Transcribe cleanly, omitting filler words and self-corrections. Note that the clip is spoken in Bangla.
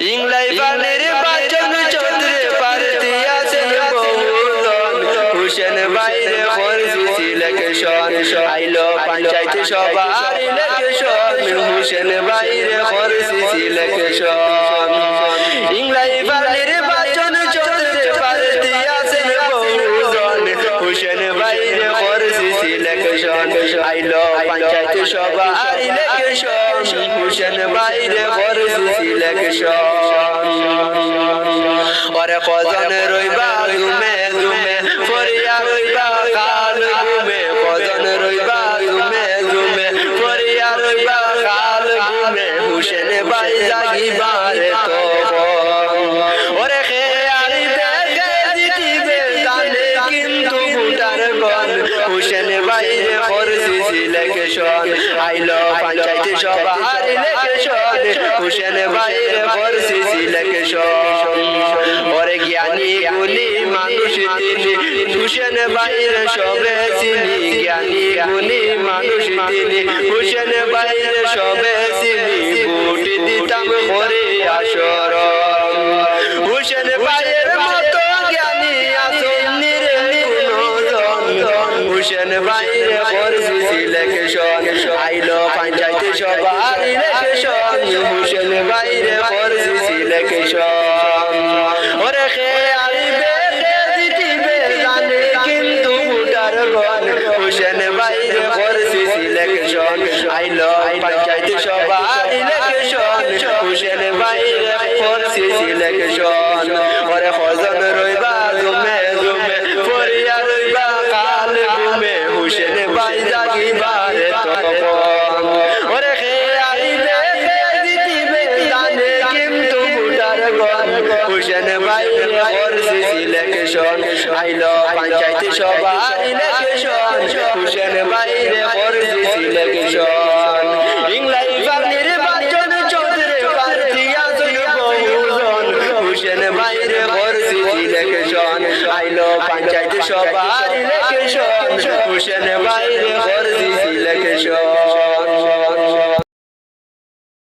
ইংলাই পানির বাচন চন্দ্রে পারতি আছেন বহুজন হুসেন বাইরে করছি সিলেকশন আইলো পঞ্চায়েত সভার ইলেকশন হুসেন বাইরে করছি সিলেকশন ইংলাই পানির বাচন চন্দ্রে পারতি আছেন বহুজন হুসেন বাইরে করছি সিলেকশন আইলো পঞ্চায়েত সভার ইলেকশন হুসেন বাইরে করছি সিলেকশন ওরে কজন রইবা ঘুমে ঘুমে ফরিয়া রইবা কাল ঘুমে কজন রইবা ঘুমে ঘুমে ফরিয়া রইবা কাল ঘুমে হুসেন বাই জাগিবারে তো ওরে খেয়ালি দেখে জিতিবে জানে কিন্তু ভুটার গন হুসেন বাইরে করছি সিলেকশন আইলো পঞ্চায়েত সভার ইলেকশন হুসেন বাইরে করছি সিলেকশন ওরে জ্ঞানী গুণী মানুষ তিনি হুসেন বাইরে সবে চিনি জ্ঞানী গুণী মানুষ তিনি হুসেন বাইরে সবে চিনি ভোট দিতাম করে আসর হুসেন বাইরের মতো জ্ঞানী আসেননি রে কোনজন হুসেন বাইরে করছি সিলেকশন আইলো পঞ্চায়েত সভার ইলেকশন হুসেন বাইরে করছি সিলেকশন ওরে খেয়ালি দেখে জিতিবে জানে কিন্তু ভোটার গণ হুসেন বাইরে করছি সিলেকশন আইলো পঞ্চায়েত সভার ইলেকশন হুসেন বাইরে করছি সিলেকশন ওরে কজন রইবা ঘুমে ঘুমে ফরিয়া রইবা কাল ঘুমে হুসেন বাই জাগিবারে তখন ওরে খেয়ালি দেখে জিতিবে জানে কিন্তু ভোটার গণ হুসেন বাইরে করছি সিলেকশন আইলো পঞ্চায়েত সভার ইলেকশন হুসেন বাইরে করছি সিলেকশন ইংলাই পানির বাচন চৌধুরী পারতি আছেন বহুজন হুসেন বাইরে করছি সিলেকশন আইলো পঞ্চায়েত সভার ইলেকশন হুসেন বাইরে করছি সিলেকশন